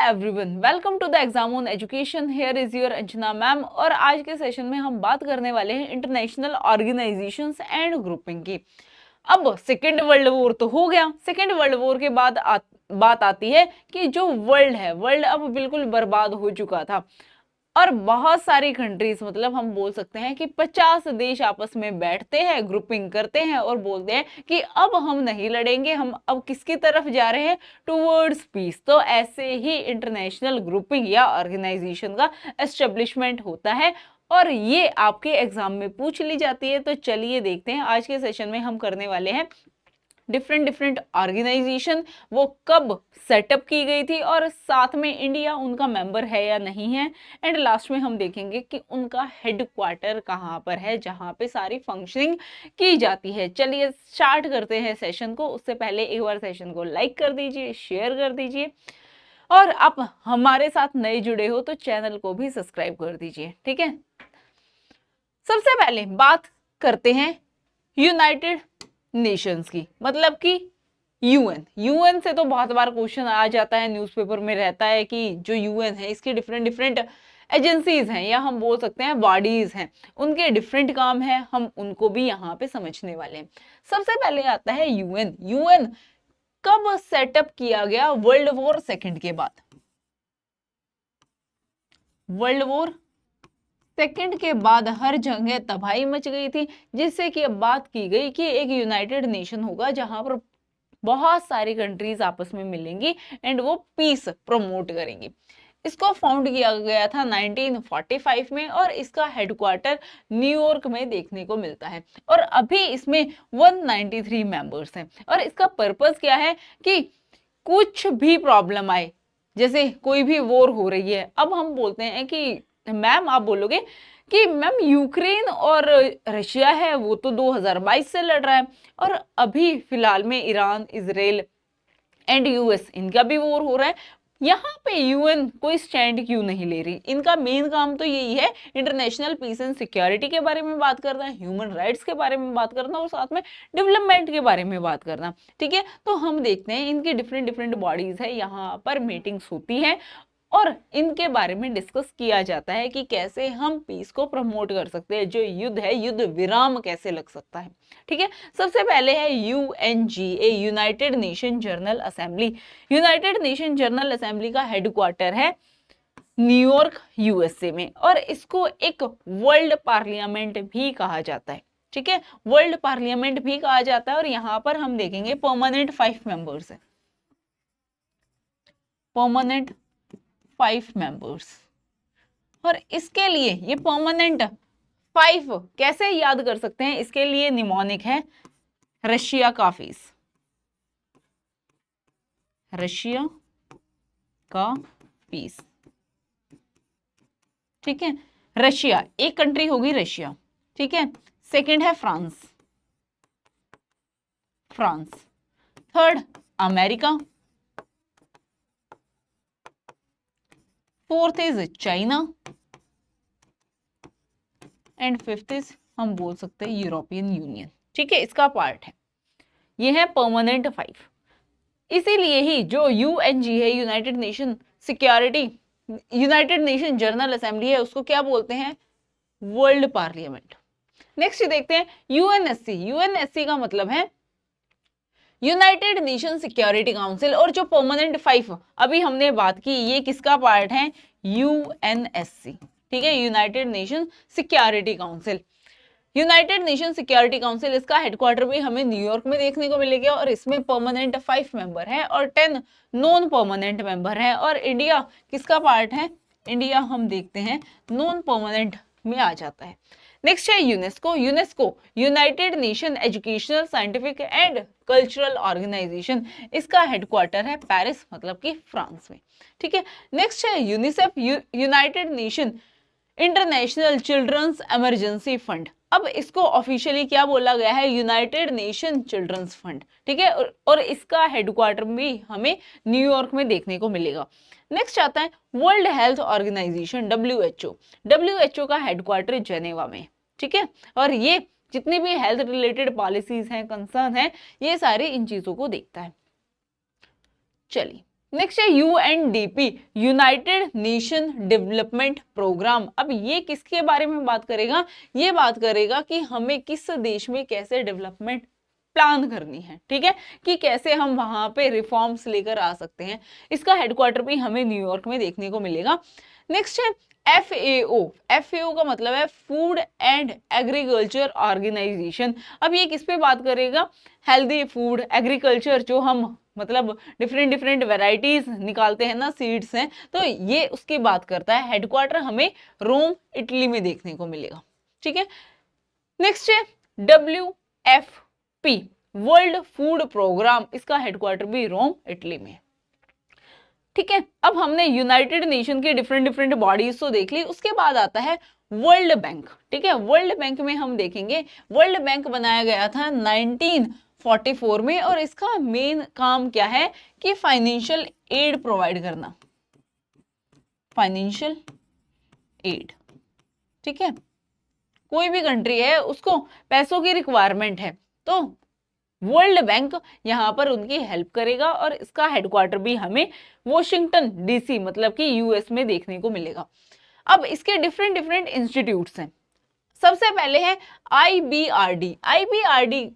Everyone, welcome to the exam on education. Here is your Anjana ma'am. और आज के session में हम बात करने वाले हैं इंटरनेशनल ऑर्गेनाइजेशंस एंड ग्रुपिंग की। अब सेकेंड वर्ल्ड वॉर तो हो गया। सेकेंड वर्ल्ड वॉर के बाद बात आती है कि जो वर्ल्ड है, वर्ल्ड अब बिल्कुल बर्बाद हो चुका था और बहुत सारी कंट्रीज, मतलब हम बोल सकते हैं कि 50 देश आपस में बैठते हैं, ग्रुपिंग करते हैं और बोलते हैं कि अब हम नहीं लड़ेंगे, हम अब किसकी तरफ जा रहे हैं, टुवर्ड्स पीस। तो ऐसे ही इंटरनेशनल ग्रुपिंग या ऑर्गेनाइजेशन का एस्टेब्लिशमेंट होता है और ये आपके एग्जाम में पूछ ली जाती है। तो चलिए देखते हैं, आज के सेशन में हम करने वाले हैं डिफरेंट ऑर्गेनाइजेशन, वो कब सेटअप की गई थी और साथ में इंडिया उनका मेंबर है या नहीं है। एंड लास्ट में हम देखेंगे कि उनका हेडक्वार्टर कहाँ पर है जहाँ पे सारी फंक्शनिंग की जाती है। चलिए स्टार्ट करते हैं सेशन को। उससे पहले एक बार सेशन को लाइक कर दीजिए, शेयर कर दीजिए और आप हमारे साथ नए जुड़े हो तो चैनल को भी सब्सक्राइब कर दीजिए, ठीक है। सबसे पहले बात करते हैं यूनाइटेड नेशंस की, मतलब कि यूएन से तो बहुत बार क्वेश्चन आ जाता है, न्यूज़पेपर में रहता है कि जो यूएन है इसकी डिफरेंट एजेंसीज हैं या हम बोल सकते हैं बॉडीज हैं, उनके डिफरेंट काम है, हम उनको भी यहाँ पे समझने वाले हैं। सबसे पहले आता है यूएन। यूएन कब सेटअप किया गया? वर्ल्ड वॉर सेकंड के बाद। वर्ल्ड वॉर सेकंड के बाद हर जगह तबाही मच गई थी, जिससे कि अब बात की गई कि एक यूनाइटेड नेशन होगा जहां पर बहुत सारी कंट्रीज आपस में मिलेंगी एंड वो पीस प्रमोट करेंगी। इसको फाउंड किया गया था 1945 में और इसका हेडक्वार्टर न्यूयॉर्क में देखने को मिलता है और अभी इसमें 193 मेंबर्स हैं। और इसका पर्पस क्या है कि कुछ भी प्रॉब्लम आए, जैसे कोई भी वॉर हो रही है, अब हम बोलते हैं कि मैम, आप बोलोगे कि मैम यूक्रेन और रशिया है वो तो 2022 से लड़ रहा है और अभी फिलहाल में ईरान, इजराइल एंड यूएस, इनका भी वॉर हो रहा है। यहाँ पे यूएन कोई स्टैंड क्यों नहीं ले रही? इनका मेन काम तो यही है, इंटरनेशनल पीस एंड सिक्योरिटी के बारे में बात करना, ह्यूमन राइट्स के बारे में बात करना और साथ में डेवलपमेंट के बारे में बात करना, ठीक है। तो हम देखते हैं इनकी डिफरेंट बॉडीज है, यहाँ पर मीटिंग्स होती है और इनके बारे में डिस्कस किया जाता है कि कैसे हम पीस को प्रमोट कर सकते हैं, जो युद्ध है, युद्ध विराम कैसे लग सकता है, ठीक है। सबसे पहले है UNGA, United nation general assembly. United nation general assembly का हेडक्वार्टर है न्यूयॉर्क, यूएसए में और इसको एक वर्ल्ड पार्लियामेंट भी कहा जाता है, ठीक है। वर्ल्ड पार्लियामेंट भी कहा जाता है और यहाँ पर हम देखेंगे परमानेंट 5 मेंबर्स है, परमानेंट 5 मेंबर्स। और इसके लिए ये परमानेंट 5 कैसे याद कर सकते हैं? इसके लिए निमोनिक है रशिया का पीस, रशिया का पीस, ठीक है। रशिया एक कंट्री होगी, रशिया, ठीक है। सेकंड है France, France. Third America, fourth is China and fifth is हम बोल सकते हैं यूरोपियन यूनियन, ठीक है, इसका पार्ट है। ये है परमानेंट 5। इसीलिए ही जो यूएनजी है, United nation security, United nation general assembly है, उसको क्या बोलते हैं? World parliament. नेक्स्ट देखते हैं यूएनएससी। यूएनएससी का मतलब है यूनाइटेड नेशन सिक्योरिटी काउंसिल और जो परमानेंट 5 अभी हमने बात की, ये किसका पार्ट है? यूएनएससी, ठीक है, United nation security council. United nation security council, इसका हेडक्वार्टर भी हमें न्यूयॉर्क में देखने को मिलेगा और इसमें परमानेंट 5 मेंबर है और 10 नॉन परमानेंट मेंबर है। और इंडिया किसका पार्ट है? इंडिया हम देखते हैं नॉन परमानेंट में आ जाता है। नेक्स्ट है UNESCO. UNESCO United Nation educational, scientific and cultural organisation, इसका हेडक्वार्टर है पेरिस, मतलब कि फ्रांस में, ठीक है। नेक्स्ट है UNICEF, United Nation international children's emergency fund. अब इसको ऑफिशियली क्या बोला गया है? यूनाइटेड नेशन चिल्ड्रंस फंड, ठीक है। और इसका हेडक्वार्टर भी हमें न्यूयॉर्क में देखने को मिलेगा। नेक्स्ट आता है world health organisation, WHO. WHO का हेडक्वार्टर जेनेवा में, ठीक है। और ये जितनी भी हेल्थ रिलेटेड पॉलिसीज हैं, कंसर्न है, ये सारे इन चीजों को देखता है। चलिए नेक्स्ट है UNDP, United Nation development programme. अब ये किसके बारे में बात करेगा? ये बात करेगा कि हमें किस देश में कैसे डेवलपमेंट प्लान करनी है, ठीक है, कि कैसे हम वहां पे रिफॉर्म्स लेकर आ सकते हैं। इसका हेडक्वार्टर भी हमें न्यूयॉर्क में देखने को मिलेगा। नेक्स्ट है FAO। FAO का मतलब है फूड एंड एग्रीकल्चर ऑर्गेनाइजेशन। अब ये किस पे बात करेगा? हेल्दी फूड, एग्रीकल्चर, जो हम मतलब डिफरेंट डिफरेंट वेराइटीज निकालते हैं ना, सीड्स हैं, तो ये उसकी बात करता है। हेडक्वार्टर हमें रोम इटली में देखने को मिलेगा, ठीक है। नेक्स्ट है WFP, वर्ल्ड फूड प्रोग्राम। इसका हेडक्वार्टर भी रोम इटली में, ठीक है। अब हमने यूनाइटेड नेशन के डिफरेंट डिफरेंट बॉडीज तो देख ली, उसके बाद आता है वर्ल्ड बैंक, ठीक है। वर्ल्ड बैंक में हम देखेंगे, वर्ल्ड बैंक बनाया गया था 1944 में, और इसका मेन काम क्या है कि फाइनेंशियल एड प्रोवाइड करना, फाइनेंशियल एड, ठीक है। कोई भी कंट्री है उसको पैसों की रिक्वायरमेंट है, तो वर्ल्ड बैंक यहां पर उनकी हेल्प करेगा, और इसका हेडक्वार्टर भी हमें वॉशिंगटन DC मतलब कि US में देखने को मिलेगा। अब इसके डिफरेंट डिफरेंट इंस्टीट्यूट्स हैं। सबसे पहले है IBRD। IBRD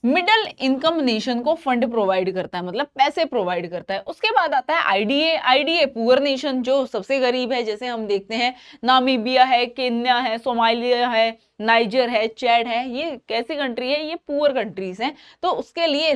middle income nation को फंड प्रोवाइड करता है, मतलब पैसे प्रोवाइड करता है। उसके बाद आता है IDA पुअर नेशन, जो सबसे गरीब है। जैसे हम देखते हैं नामीबिया है, केन्या है, सोमालिया है, नाइजर है, चैड है, ये कैसी कंट्री है? ये पुअर कंट्रीज हैं, तो उसके लिए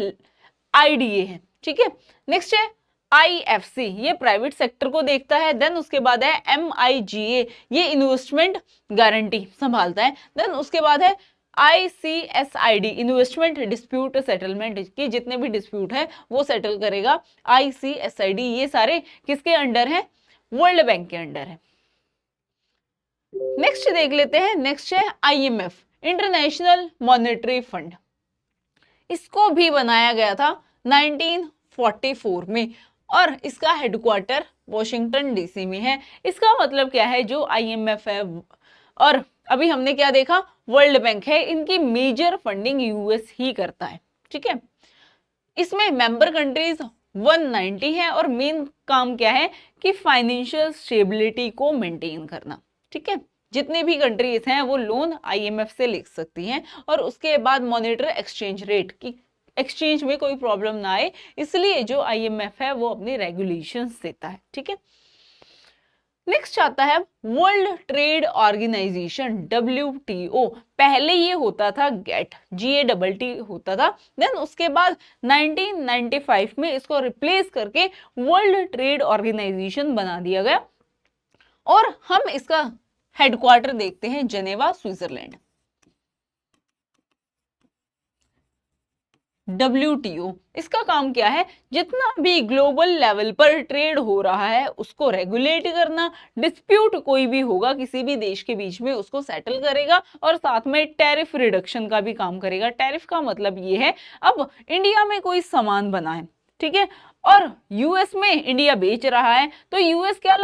IDA है, ठीक है। नेक्स्ट है IFC, ये प्राइवेट सेक्टर को देखता है। देन उसके बाद है MIGA, ये इन्वेस्टमेंट गारंटी संभालता है। देन उसके बाद है ICSID, इन्वेस्टमेंट डिस्प्यूट सेटलमेंट, की जितने भी डिस्प्यूट है वो सेटल करेगा ICSID। ये सारे किसके अंडर है? वर्ल्ड बैंक के अंडर है। नेक्स्ट देख लेते हैं, नेक्स्ट है IMF, इंटरनेशनल मॉनेटरी फंड। इसको भी बनाया गया था 1944 में, और इसका हेडक्वार्टर वॉशिंगटन DC में है। इसका मतलब क्या है? जो IMF है, और अभी हमने क्या देखा, वर्ल्ड बैंक है, इनकी मेजर फंडिंग US ही करता है, ठीक है। इसमें मेंबर कंट्रीज 190 है, और मेन काम क्या है कि फाइनेंशियल स्टेबिलिटी को मेंटेन करना, ठीक है। जितने भी कंट्रीज हैं वो लोन IMF से ले सकती हैं, और उसके बाद मॉनिटर एक्सचेंज रेट की, एक्सचेंज में कोई प्रॉब्लम ना आए, इसलिए जो IMF है वो अपनी रेगुलेशंस देता है, ठीक है। नेक्स्ट आता है वर्ल्ड ट्रेड ऑर्गेनाइजेशन, WTO। पहले ये होता था GATT होता था। देन उसके बाद 1995 में इसको रिप्लेस करके वर्ल्ड ट्रेड ऑर्गेनाइजेशन बना दिया गया, और हम इसका हेडक्वार्टर देखते हैं जेनेवा, स्विट्जरलैंड। WTO, इसका काम क्या है? जितना भी ग्लोबल लेवल पर ट्रेड हो रहा है उसको रेगुलेट करना, डिस्प्यूट कोई भी होगा किसी भी देश के बीच में उसको सेटल करेगा, और साथ में टैरिफ रिडक्शन का भी काम करेगा। टैरिफ का मतलब ये है, अब इंडिया में कोई सामान बना है, ठीक है, और US में इंडिया बेच रहा है, तो US क्या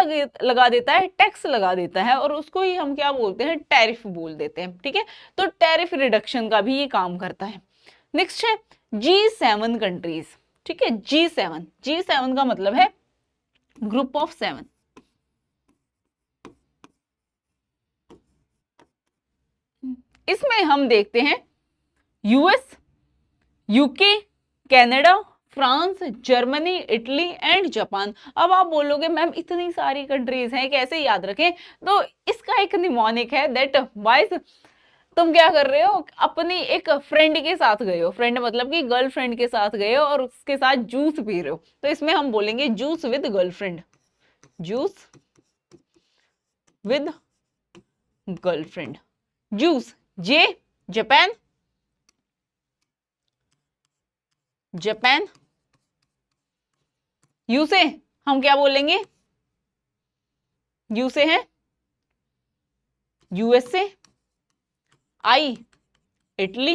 लगा देता है? टैक्स लगा देता है, और उसको ही हम क्या बोलते हैं? टैरिफ बोल देते हैं, ठीक है। तो टैरिफ रिडक्शन का भी ये काम करता है। नेक्स्ट है G7 कंट्रीज, ठीक है। G7 का मतलब है ग्रुप ऑफ 7। इसमें हम देखते हैं US, UK, Canada, France, Germany, Italy and Japan. अब आप बोलोगे मैम इतनी सारी कंट्रीज हैं कैसे याद रखें? तो इसका एक निमोनिक है, दैट वाइज तुम क्या कर रहे हो? अपनी एक फ्रेंड के साथ गए हो, फ्रेंड मतलब कि गर्लफ्रेंड के साथ गए हो, और उसके साथ जूस पी रहे हो, तो इसमें हम बोलेंगे juice with girlfriend, juice with girlfriend. Juice, J, Japan, Japan. U से हम क्या बोलेंगे? यू से है USA, I Italy,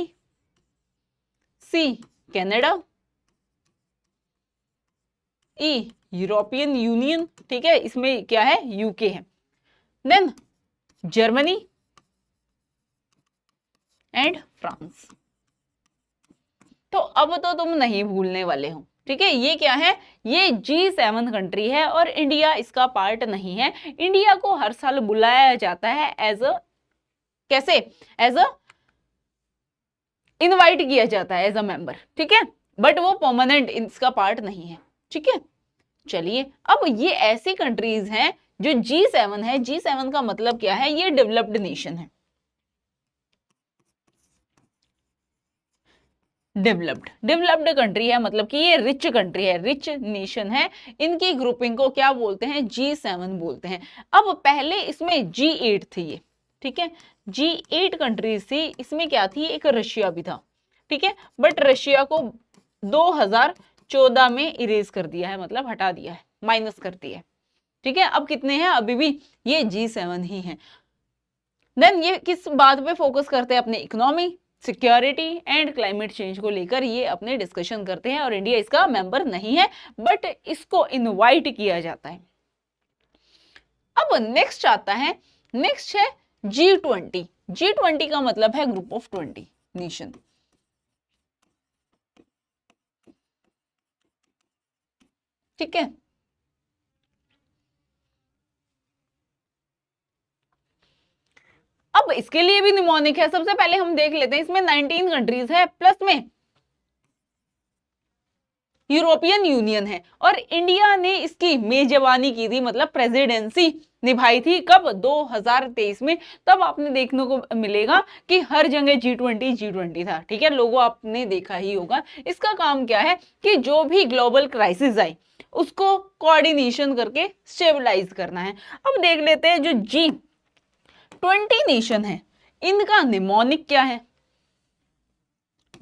C Canada, E European Union, ठीक है, इसमें क्या है? UK है। Then Germany and France. तो अब तो तुम नहीं भूलने वाले हो, ठीक है, ये क्या है, ये G7 कंट्री है और इंडिया इसका पार्ट नहीं है। इंडिया को हर साल बुलाया जाता है एज अ, कैसे, एज अ, इनवाइट किया जाता है एज अ मेंबर, ठीक है, बट वो परमानेंट इसका पार्ट नहीं है, ठीक है। चलिए, अब ये ऐसी कंट्रीज हैं जो G7 है। G7 का मतलब क्या है, ये डेवलप्ड नेशन है, डेवलप्ड कंट्री है, मतलब कि ये रिच कंट्री है, रिच नेशन है। इनकी ग्रुपिंग को क्या बोलते हैं, G7 बोलते हैं। अब पहले इसमें G8 थी ये, ठीक है, G8 कंट्रीज थी, इसमें क्या थी, एक रशिया भी था, ठीक है, बट रशिया को 2014 में इरेज कर दिया है, मतलब हटा दिया है, माइनस कर दिया है, ठीक है। अब कितने हैं, अभी भी ये G7 ही है। देन ये किस बात पे फोकस करते हैं, अपने economy, security and climate change को लेकर ये अपने डिस्कशन करते हैं, और इंडिया इसका मेंबर नहीं है, बट इसको इनवाइट किया जाता है। अब नेक्स्ट आता है, नेक्स्ट है G20। G20 का मतलब है ग्रुप ऑफ 20 नेशन, ठीक है। अब इसके लिए भी निमोनिक है। सबसे पहले हम देख लेते हैं, इसमें 19 कंट्रीज है, प्लस में यूरोपियन यूनियन है, और इंडिया ने इसकी मेजबानी की थी, मतलब प्रेसिडेंसी निभाई थी, कब, 2023 में। तब आपने देखने को मिलेगा कि हर जगह G20 था, ठीक है, लोगो आपने देखा ही होगा। इसका काम क्या है कि जो भी ग्लोबल क्राइसिस आए उसको कोऑर्डिनेशन करके स्टेबलाइज करना है। अब देख लेते हैं जो G20 नेशन है, इनका निमोनिक क्या है।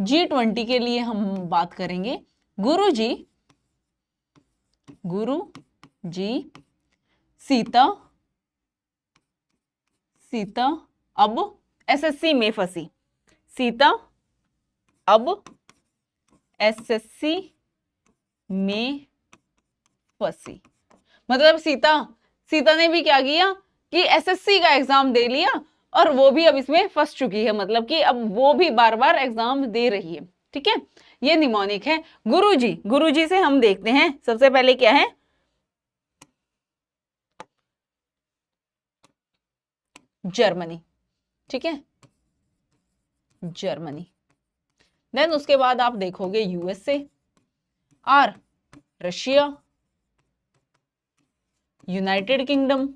G20 के लिए हम बात करेंगे गुरु जी सीता अब एसएससी में फंसी, सीता अब एसएससी में फंसी, मतलब सीता ने भी क्या किया कि एसएससी का एग्जाम दे लिया, और वो भी अब इसमें फंस चुकी है, मतलब कि अब वो भी बार बार एग्जाम दे रही है, ठीक है। ये निमोनिक है। गुरुजी से हम देखते हैं, सबसे पहले क्या है, जर्मनी, ठीक है, जर्मनी। देन उसके बाद आप देखोगे USA, R Russia, United Kingdom,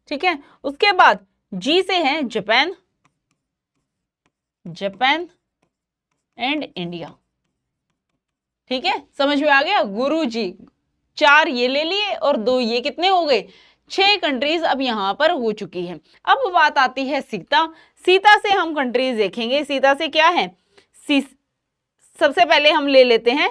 ठीक है। उसके बाद जी से है जापान एंड इंडिया, ठीक है, समझ में आ गया। गुरु जी 4 ये ले लिए और 2 ये, कितने हो गए, 6 कंट्रीज अब यहां पर हो चुकी है। अब बात आती है सीता से हम कंट्रीज देखेंगे। सीता से क्या है, सबसे पहले हम ले लेते हैं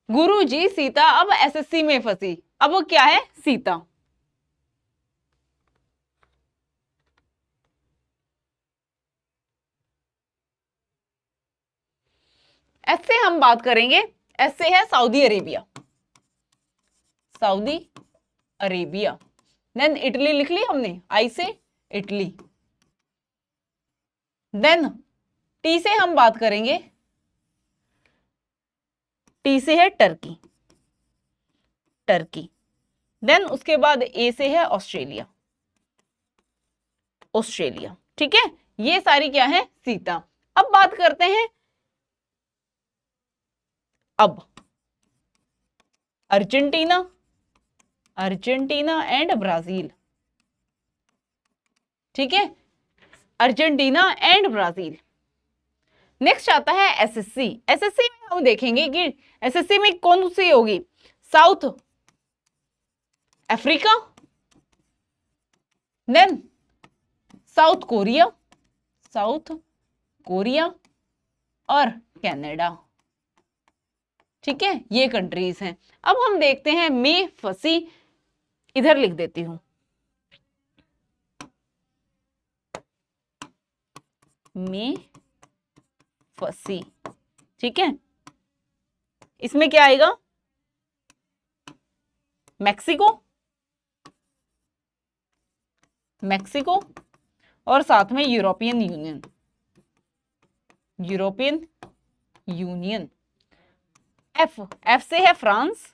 गुरु जी सीता अब एसएससी में फंसी। अब वो क्या है, सीता, ऐसे हम बात करेंगे, ऐसे है सऊदी अरेबिया। देन इटली लिख ली हमने, आई से इटली। देन टी से हम बात करेंगे, टी से है टर्की। देन उसके बाद ए से है ऑस्ट्रेलिया, ठीक है। ये सारी क्या है, सीता। अब बात करते हैं अब अर्जेंटीना एंड ब्राजील, ठीक है, अर्जेंटीना एंड ब्राजील। नेक्स्ट आता है एसएससी में हम देखेंगे कि एसएससी में कौन सी होगी, South Africa, then South Korea और कनाडा, ठीक है, ये कंट्रीज हैं। अब हम देखते हैं में फंसी, इधर लिख देती हूं, में फंसी, ठीक है। इसमें क्या आएगा, मैक्सिको और साथ में यूरोपियन यूनियन। एफ, एफ से है France,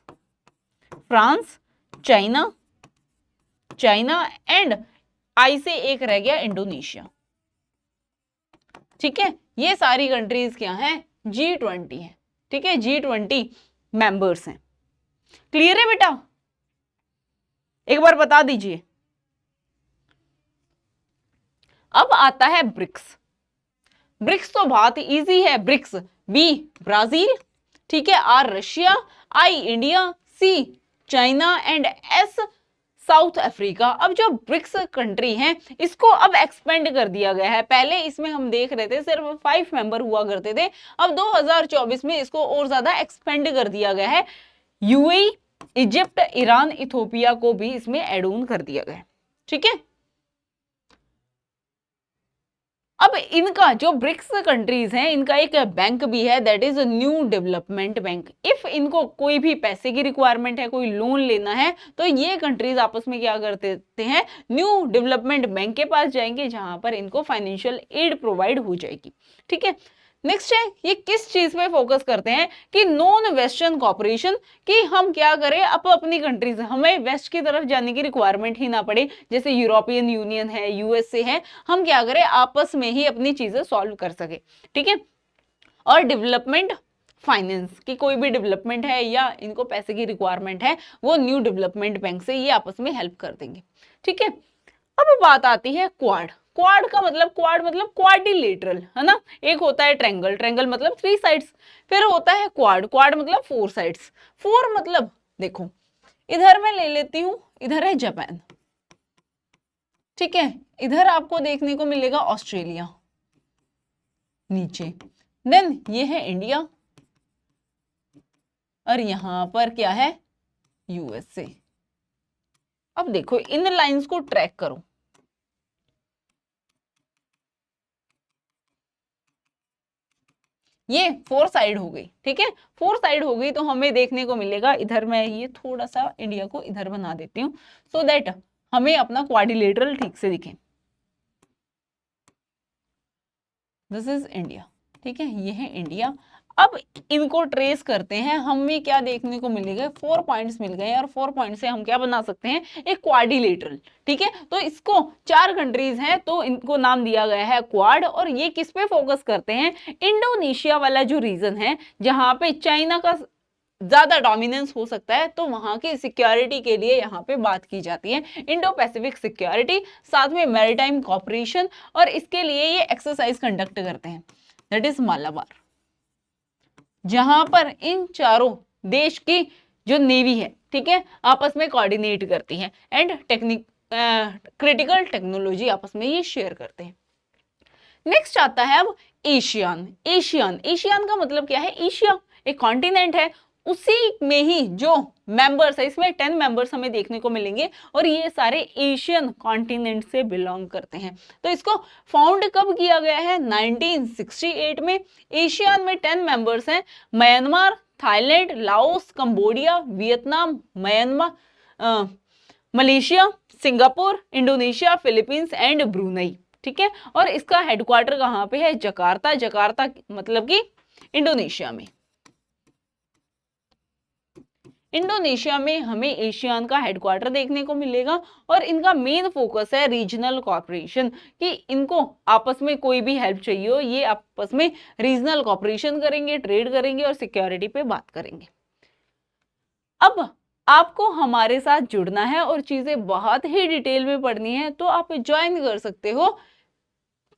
France, China, China and I से एक रह गया इंडोनेशिया। ठीक है, ये सारी कंट्रीज क्या हैं, G20 है। ठीक है, G20 मेंबर्स हैं। क्लियर है बेटा, एक बार बता दीजिए। अब आता है ब्रिक्स। ब्रिक्स तो बहुत इजी है। ब्रिक्स, बी ब्राजील, ठीक है, R Russia, I India, C China and S South Africa. अब जो ब्रिक्स कंट्री हैं इसको अब एक्सपेंड कर दिया गया है। पहले इसमें हम देख रहे थे सिर्फ 5 मेंबर हुआ करते थे, अब 2024 में इसको और ज्यादा एक्सपेंड कर दिया गया है। यूएई, इजिप्ट, ईरान, इथोपिया को भी इसमें एड ऑन कर दिया गया है। ठीक है, अब इनका जो ब्रिक्स कंट्रीज हैं इनका एक बैंक भी है, that is new development bank. If इनको कोई भी पैसे की रिक्वायरमेंट है, कोई लोन लेना है, तो ये कंट्रीज आपस में क्या करते हैं, न्यू डेवलपमेंट बैंक के पास जाएंगे जहां पर इनको फाइनेंशियल एड प्रोवाइड हो जाएगी। ठीक है, नेक्स्ट है, ये किस चीज पे फोकस करते हैं कि नॉन वेस्टर्न कॉपरेशन, कि हम क्या करें अपनी कंट्रीज, हमें वेस्ट की तरफ जाने की रिक्वायरमेंट ही ना पड़े, जैसे यूरोपियन यूनियन है, यूएसए है, हम क्या करें आपस में ही अपनी चीजें सॉल्व कर सके। ठीक है, और डेवलपमेंट फाइनेंस, की कोई भी डेवलपमेंट है या इनको पैसे की रिक्वायरमेंट है, वो न्यू डेवलपमेंट बैंक से ये आपस में हेल्प कर देंगे। ठीक है, अब बात आती है क्वाड। क्वाड का मतलब, क्वाड मतलब क्वाड्रिलेटरल, है ना। एक होता है ट्रायंगल, ट्रायंगल मतलब 3 साइड्स, फिर होता है क्वाड, क्वाड मतलब 4 साइड्स। 4 मतलब देखो, इधर मैं ले लेती हूं, इधर है जापान, ठीक है, इधर आपको देखने को मिलेगा ऑस्ट्रेलिया नीचे, देन ये है इंडिया, और यहां पर क्या है, यूएसए। अब देखो इन लाइंस को ट्रैक करो, ये 4 साइड हो गई। ठीक है, 4 साइड हो गई तो हमें देखने को मिलेगा, इधर मैं ये थोड़ा सा इंडिया को इधर बना देती हूँ सो दैट हमें अपना क्वाड्रिलेटरल ठीक से दिखे। दिस इज इंडिया, ठीक है, ये है इंडिया। अब इनको ट्रेस करते हैं, हमें क्या देखने को मिलेगा, 4 पॉइंट्स मिल गए और 4 पॉइंट से हम क्या बना सकते हैं, एक क्वाड्रिलेटरल। ठीक है, तो इसको 4 कंट्रीज हैं तो इनको नाम दिया गया है क्वाड, और ये किस पे फोकस करते हैं, इंडोनेशिया वाला जो रीजन है जहां पे चाइना का ज्यादा डोमिनेंस हो सकता है, तो वहां की सिक्योरिटी के लिए यहाँ पे बात की जाती है, इंडो पैसिफिक सिक्योरिटी, साथ में मैरीटाइम कॉपरेशन, और इसके लिए ये एक्सरसाइज कंडक्ट करते हैं, दैट इज मालाबार, जहां पर इन चारों देश की जो नेवी है, ठीक है, आपस में कोऑर्डिनेट करती है एंड टेक्निक क्रिटिकल टेक्नोलॉजी आपस में ये शेयर करते हैं। नेक्स्ट आता है अब एशियन। एशियन, एशियन का मतलब क्या है, एशिया एक कॉन्टिनेंट है, उसी में ही जो मेंबर्स है, इसमें 10 मेंबर्स हमें देखने को मिलेंगे और ये सारे एशियन कॉन्टिनेंट से बिलोंग करते हैं। तो इसको फाउंड कब किया गया है, 1968 में। एशियन में 10 मेंबर्स हैं, Myanmar, Thailand, Laos, Cambodia, Vietnam, Myanmar, Malaysia, Singapore, Indonesia, Philippines and Brunei. ठीक है, और इसका हेडक्वार्टर कहाँ पे है, जकार्ता, जकार्ता मतलब कि इंडोनेशिया में। इंडोनेशिया में हमें एशियन का हेडक्वार्टर देखने को मिलेगा और इनका मेन फोकस है रीजनल कॉपरेशन, कि इनको आपस में कोई भी हेल्प चाहिए हो, ये आपस में रीजनल कॉपरेशन करेंगे, ट्रेड करेंगे और सिक्योरिटी पे बात करेंगे। अब आपको हमारे साथ जुड़ना है और चीजें बहुत ही डिटेल में पढ़नी है तो आप ज्वाइन कर सकते हो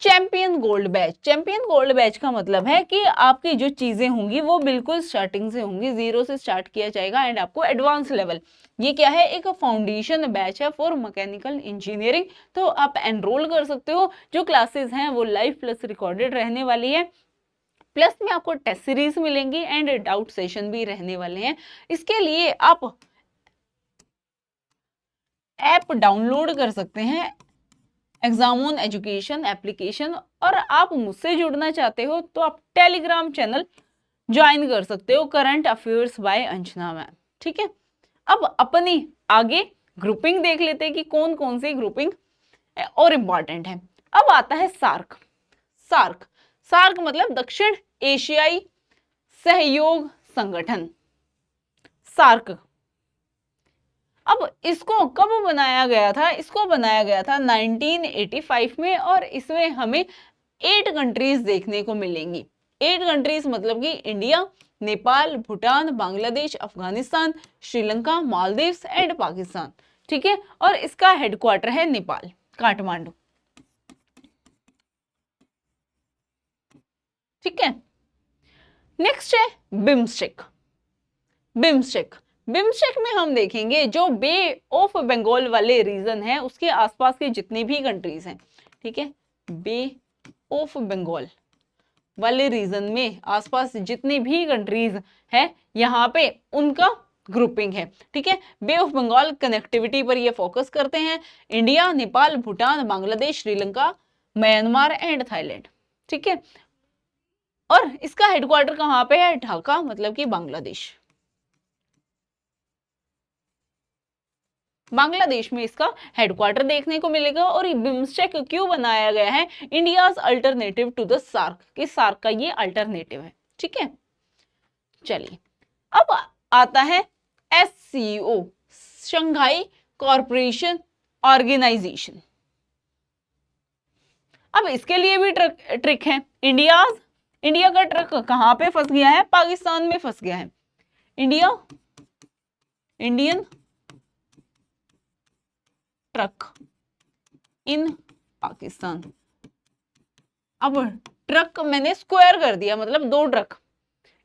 champion gold batch. Champion gold batch का मतलब है कि आपकी जो चीजें होंगी वो बिल्कुल स्टार्टिंग से होंगी, 0 से स्टार्ट किया जाएगा एंड आपको एडवांस लेवल, ये क्या है, एक फाउंडेशन बैच है फॉर मैकेनिकल इंजीनियरिंग। तो आप एनरोल कर सकते हो, जो क्लासेस हैं वो लाइव प्लस रिकॉर्डेड रहने वाली है, प्लस में आपको टेस्ट सीरीज मिलेंगी एंड डाउट सेशन भी रहने वाले हैं। इसके लिए आप ऐप डाउनलोड कर सकते हैं, एग्जाम ऑन एजुकेशन एप्लीकेशन, और आप मुझसे जुड़ना चाहते हो तो आप टेलीग्राम चैनल ज्वाइन कर सकते हो, current affairs by Anjana ma'am. ठीक है, अब अपनी आगे ग्रुपिंग देख लेते हैं कि कौन कौन सी ग्रुपिंग और इंपॉर्टेंट है। अब आता है सार्क। सार्क, सार्क मतलब दक्षिण एशियाई सहयोग संगठन सार्क। अब इसको कब बनाया गया था? इसको बनाया गया था 1985 में और इसमें हमें 8 कंट्रीज देखने को मिलेंगी। 8 कंट्रीज मतलब कि इंडिया, नेपाल, भूटान, बांग्लादेश, अफगानिस्तान, श्रीलंका, मालदीव्स एंड पाकिस्तान। ठीक है, और इसका हेडक्वार्टर है नेपाल, काठमांडू। ठीक है, नेक्स्ट है बिम्स्टेक। बिम्स्टेक बिम्स्टेक में हम देखेंगे जो बे ऑफ बंगाल वाले रीजन है उसके आसपास के जितने भी कंट्रीज हैं, ठीक है, बे ऑफ बंगाल वाले रीजन में आसपास जितनी भी कंट्रीज है यहाँ पे उनका ग्रुपिंग है। ठीक है, बे ऑफ बंगाल कनेक्टिविटी पर ये फोकस करते हैं। India, Nepal, Bhutan, Bangladesh, Sri Lanka, Myanmar and Thailand. ठीक है, और इसका हेडक्वार्टर कहाँ पे है? ढाका, मतलब कि बांग्लादेश। बांग्लादेश में इसका हेडक्वार्टर देखने को मिलेगा। और ये बिम्स्टेक क्यों बनाया गया है? India's alternative to the SAARC, कि सार्क का ये अल्टरनेटिव है। ठीक है, चलिए अब आता है SCO, शंघाई कॉरपोरेशन ऑर्गेनाइजेशन। अब इसके लिए भी ट्रिक है। इंडिया का ट्रिक कहां पे फंस गया है? पाकिस्तान में फंस गया है। इंडियन ट्रक इन पाकिस्तान। अब ट्रक मैंने स्क्वायर कर दिया, मतलब 2 ट्रक।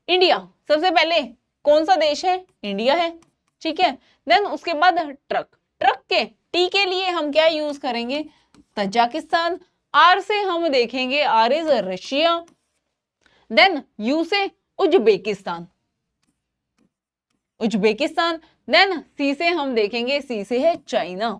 इंडिया सबसे पहले कौन सा देश है? इंडिया है। ठीक है, देन उसके बाद ट्रक के टी के लिए हम क्या यूज करेंगे? तजाकिस्तान। आर से हम देखेंगे, R is Russia. Then U से उज्बेकिस्तान। देन सी से हम देखेंगे, सी से है चाइना।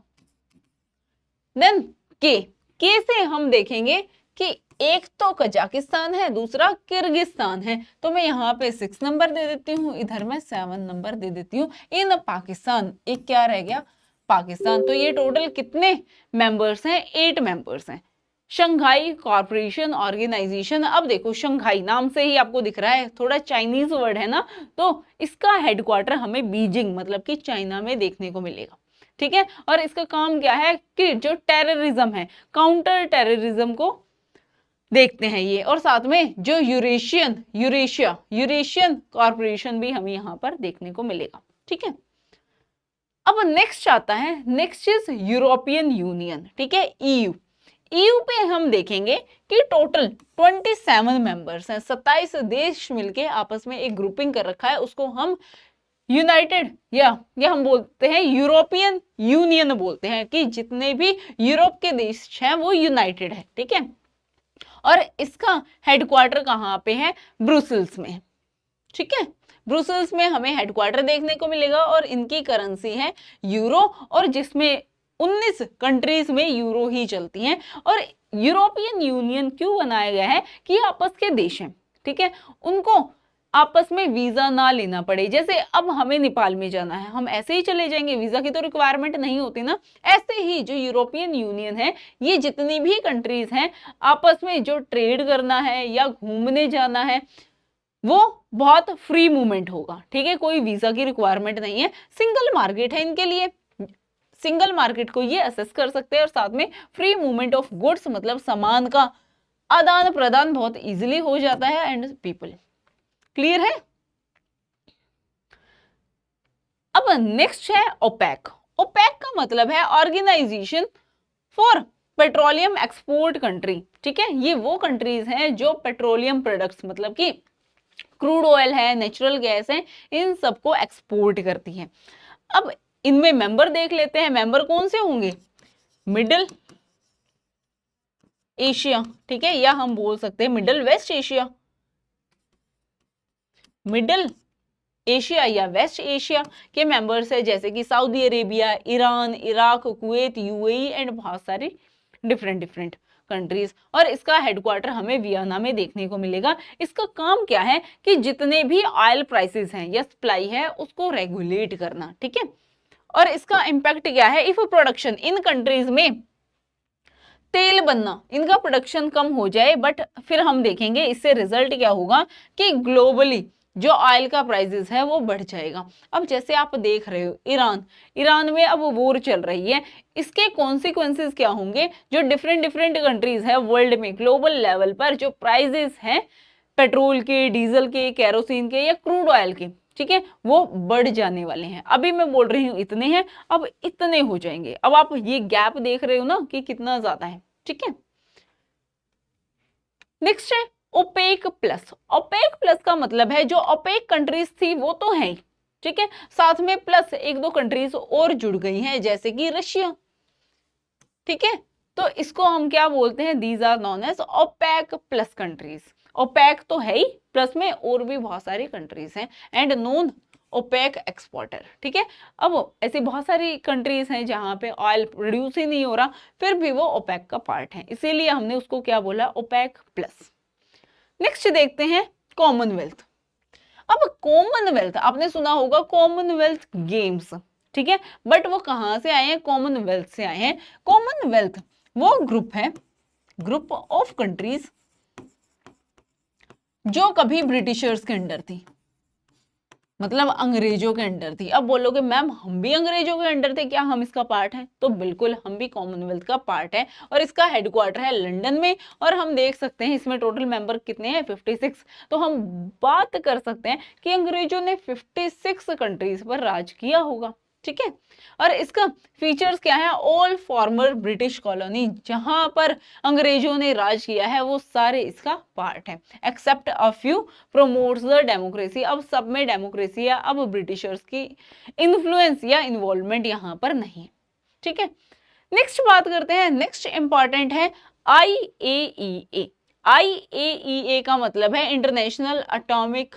देन के से हम देखेंगे कि एक तो कजाकिस्तान है, दूसरा किर्गिस्तान है। तो मैं यहाँ पे 6 नंबर दे देती हूँ, इधर मैं 7 नंबर दे देती हूँ। इन पाकिस्तान, एक क्या रह गया? पाकिस्तान। तो ये टोटल कितने मेंबर्स हैं? 8 मेंबर्स हैं शंघाई कॉरपोरेशन ऑर्गेनाइजेशन। अब देखो, शंघाई नाम से ही आपको दिख रहा है, थोड़ा चाइनीज वर्ड है ना, तो इसका हेडक्वार्टर हमें बीजिंग, मतलब कि चाइना में देखने को मिलेगा। ठीक है, और इसका काम क्या है कि जो टेररिज्म है, काउंटर टेररिज्म को देखते हैं ये। और साथ में जो यूरेशियन कॉर्पोरेशन भी हमें यहाँ पर देखने को मिलेगा। ठीक है, अब नेक्स्ट आता है, नेक्स्ट इज यूरोपियन यूनियन। ठीक है, EU पे हम देखेंगे कि टोटल 27 मेंबर्स हैं, 27 देश मिलके आपस में एक ग्रुपिंग कर रखा है, उसको हम यूनाइटेड या हम बोलते हैं यूरोपियन यूनियन बोलते हैं, कि जितने भी यूरोप के देश हैं वो यूनाइटेड है। ठीक है, और इसका हेडक्वार्टर कहाँ पे है? ब्रुसेल्स में। ठीक है, ब्रुसेल्स में हमें हेडक्वार्टर देखने को मिलेगा और इनकी करेंसी है यूरो, और जिसमें 19 कंट्रीज में यूरो ही चलती हैं। और यूरोपियन यूनियन क्यों बनाया गया है? कि आपस के देश हैं, ठीक है, उनको आपस में वीजा ना लेना पड़े। जैसे अब हमें नेपाल में जाना है, हम ऐसे ही चले जाएंगे, वीजा की तो रिक्वायरमेंट नहीं होती ना। ऐसे ही जो यूरोपियन यूनियन है, ये जितनी भी कंट्रीज हैं, आपस में जो ट्रेड करना है या घूमने जाना है, वो बहुत फ्री मूवमेंट होगा। ठीक है, कोई वीजा की रिक्वायरमेंट नहीं है, सिंगल मार्केट है इनके लिए, सिंगल मार्केट को ये असेस कर सकते हैं। और साथ में फ्री मूवमेंट ऑफ गुड्स, मतलब सामान का आदान प्रदान बहुत इजीली हो जाता है एंड पीपल। क्लियर है? अब नेक्स्ट है ओपेक। ओपेक का मतलब है organisation for petroleum export country. ठीक है, ये वो कंट्रीज हैं जो पेट्रोलियम प्रोडक्ट्स, मतलब कि क्रूड ऑयल है, नेचुरल गैस है, इन सबको एक्सपोर्ट करती है। अब इनमें मेंबर देख लेते हैं, मेंबर कौन से होंगे? मिडिल एशिया, ठीक है, या हम बोल सकते हैं middle west Asia. Middle Asia या वेस्ट एशिया के मेंबर्स है, जैसे कि Saudi Arabia, Iran, Iraq, Kuwait, UAE and बहुत सारे डिफरेंट कंट्रीज। और इसका हेडक्वार्टर हमें वियना में देखने को मिलेगा। इसका काम क्या है कि जितने भी ऑयल प्राइसेस हैं या सप्लाई है उसको रेगुलेट करना। ठीक है, और इसका इंपैक्ट क्या है? इफ प्रोडक्शन इन कंट्रीज में तेल बनना, इनका प्रोडक्शन कम हो जाए, बट फिर हम देखेंगे इससे रिजल्ट क्या होगा कि ग्लोबली जो ऑयल का प्राइसेस है वो बढ़ जाएगा। अब जैसे आप देख रहे हो ईरान में अब वॉर चल रही है, इसके कॉन्सिक्वेंसेस क्या होंगे, जो डिफरेंट डिफरेंट कंट्रीज है वर्ल्ड में ग्लोबल लेवल पर जो प्राइसेस हैं पेट्रोल के, डीजल के, केरोसिन के या क्रूड ऑयल के, ठीक है, वो बढ़ जाने वाले हैं। अभी मैं बोल रही हूँ इतने हैं, अब इतने हो जाएंगे। अब आप ये गैप देख रहे हो ना कि कितना ज्यादा है, ठीक है। नेक्स्ट है ओपेक प्लस। ओपेक प्लस का मतलब है जो ओपेक कंट्रीज थी वो तो है, ठीक है, साथ में प्लस एक दो कंट्रीज और जुड़ गई हैं जैसे कि रशिया, ठीक है। तो इसको हम क्या बोलते हैं, these are non as OPEC plus countries. OPEC तो है ही, प्लस में और भी बहुत सारी कंट्रीज हैं एंड नॉन ओपेक एक्सपोर्टर, ठीक है। अब ऐसी बहुत सारी कंट्रीज हैं जहां पे ऑयल प्रोड्यूस ही नहीं हो रहा, फिर भी वो ओपेक का पार्ट है, इसीलिए हमने उसको क्या बोला, ओपेक प्लस। नेक्स्ट देखते हैं कॉमनवेल्थ। अब कॉमनवेल्थ आपने सुना होगा कॉमनवेल्थ गेम्स, ठीक है, बट वो कहां से आए हैं, कॉमनवेल्थ से आए हैं। कॉमनवेल्थ वो ग्रुप है, ग्रुप ऑफ कंट्रीज जो कभी ब्रिटिशर्स के अंडर थी, मतलब अंग्रेजों के अंडर थी। अब बोलोगे मैम हम भी अंग्रेजों के अंडर थे, क्या हम इसका पार्ट हैं? तो बिल्कुल हम भी कॉमनवेल्थ का पार्ट है और इसका हेडक्वार्टर है लंदन में। और हम देख सकते हैं इसमें टोटल मेंबर कितने हैं, 56। तो हम बात कर सकते हैं कि अंग्रेजों ने 56 कंट्रीज पर राज किया होगा, ठीक है। और इसका फीचर्स क्या है, ऑल फॉर्मर ब्रिटिश कॉलोनी, जहां पर अंग्रेजों ने राज किया है वो सारे इसका पार्ट है, except a few promotes the democracy. अब सब में डेमोक्रेसी है, अब ब्रिटिशर्स की इन्फ्लुएंस या इन्वॉल्वमेंट यहां पर नहीं है, ठीक है। नेक्स्ट बात करते हैं, नेक्स्ट इंपॉर्टेंट है IAEA। IAEA का मतलब है इंटरनेशनल एटॉमिक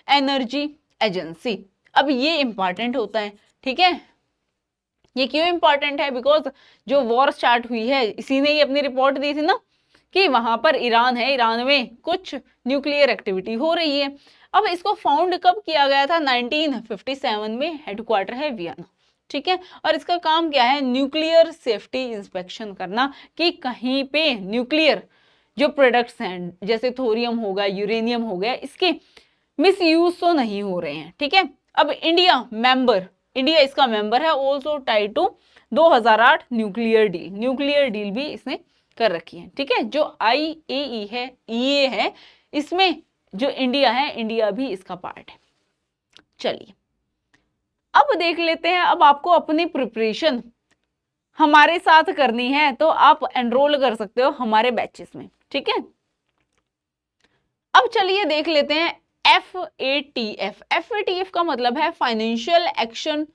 एनर्जी एजेंसी। अब ये इंपॉर्टेंट होता है, ठीक है। ये क्यों इंपॉर्टेंट है, बिकॉज जो वॉर स्टार्ट हुई है इसी ने ही अपनी रिपोर्ट दी थी ना कि वहां पर ईरान है, ईरान में कुछ न्यूक्लियर एक्टिविटी हो रही है। अब इसको फाउंड कब किया गया था, 1957 में, हेडक्वार्टर है वियना, ठीक है। और इसका काम क्या है, न्यूक्लियर सेफ्टी इंस्पेक्शन करना कि कहीं पे न्यूक्लियर जो प्रोडक्ट्स हैं जैसे थोरियम हो गया, यूरेनियम हो गया, इसके मिसयूज तो नहीं हो रहे हैं, ठीक है। अब इंडिया इसका मेंबर है, also tied to 2008 nuclear deal भी इसने कर रखी है, ठीक है। जो IAE है, EA है, इसमें जो इंडिया है, इंडिया भी इसका पार्ट है। चलिए अब देख लेते हैं, अब आपको अपनी प्रिपरेशन हमारे साथ करनी है तो आप एनरोल कर सकते हो हमारे बैचेस में, ठीक है। अब चलिए देख लेते हैं FATF का मतलब है financial action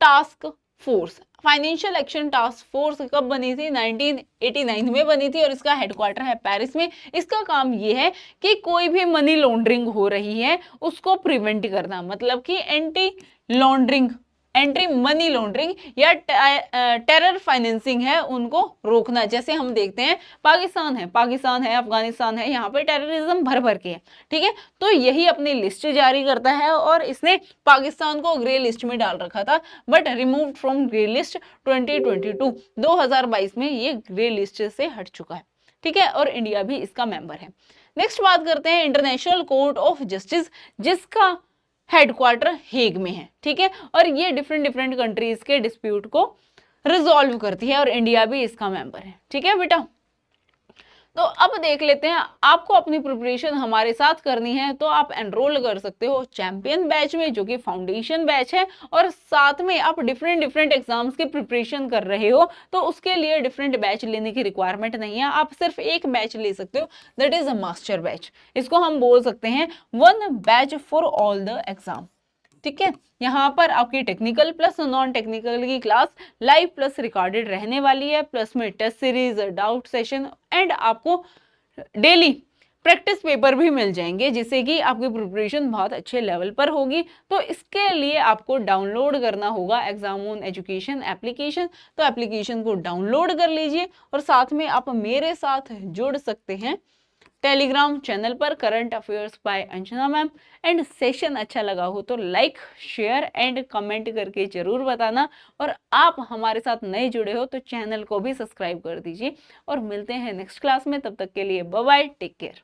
task force. Financial action task force कब बनी थी, 1989 में बनी थी और इसका हेडक्वार्टर है पेरिस में। इसका काम ये है कि कोई भी मनी लॉन्ड्रिंग हो रही है उसको प्रिवेंट करना, मतलब कि एंटी मनी लॉन्ड्रिंग या टेरर फाइनेंसिंग है उनको रोकना। जैसे हम देखते हैं पाकिस्तान है, अफगानिस्तान है, यहाँ पे टेररिज्म भर भर के है, ठीक है। तो यही अपनी लिस्ट जारी करता है और इसने पाकिस्तान को ग्रे लिस्ट में डाल रखा था, but remove from grey list 2022 में ये ग्रे लिस्ट से हट चुका है, ठीक है। और इंडिया भी इसका मेंबर है। नेक्स्ट बात करते हैं इंटरनेशनल कोर्ट ऑफ जस्टिस, जिसका हेडक्वार्टर हेग में है, ठीक है। और ये डिफरेंट कंट्रीज के डिस्प्यूट को रिजॉल्व करती है और इंडिया भी इसका मेंबर है, ठीक है बेटा। तो अब देख लेते हैं, आपको अपनी प्रिपरेशन हमारे साथ करनी है तो आप एनरोल कर सकते हो चैंपियन बैच में, जो कि फाउंडेशन बैच है। और साथ में आप डिफरेंट एग्जाम्स की प्रिपरेशन कर रहे हो तो उसके लिए डिफरेंट बैच लेने की रिक्वायरमेंट नहीं है, आप सिर्फ एक बैच ले सकते हो, that is a master batch. इसको हम बोल सकते हैं one batch for all the exam, ठीक है। यहाँ पर आपकी टेक्निकल प्लस नॉन टेक्निकल की क्लास लाइव प्लस रिकॉर्डेड रहने वाली है, प्लस में test series, doubt session and आपको डेली प्रैक्टिस पेपर भी मिल जाएंगे, जिससे कि आपकी प्रिपरेशन बहुत अच्छे लेवल पर होगी। तो इसके लिए आपको डाउनलोड करना होगा एग्जाम ऑन एजुकेशन एप्लीकेशन। तो एप्लीकेशन को डाउनलोड कर लीजिए और साथ में आप मेरे साथ जुड़ सकते हैं टेलीग्राम चैनल पर, current affairs by Anjana ma'am. And session अच्छा लगा हो तो लाइक, शेयर एंड कमेंट करके जरूर बताना। और आप हमारे साथ नए जुड़े हो तो चैनल को भी सब्सक्राइब कर दीजिए। और मिलते हैं नेक्स्ट क्लास में, तब तक के लिए बाय बाय, टेक केयर।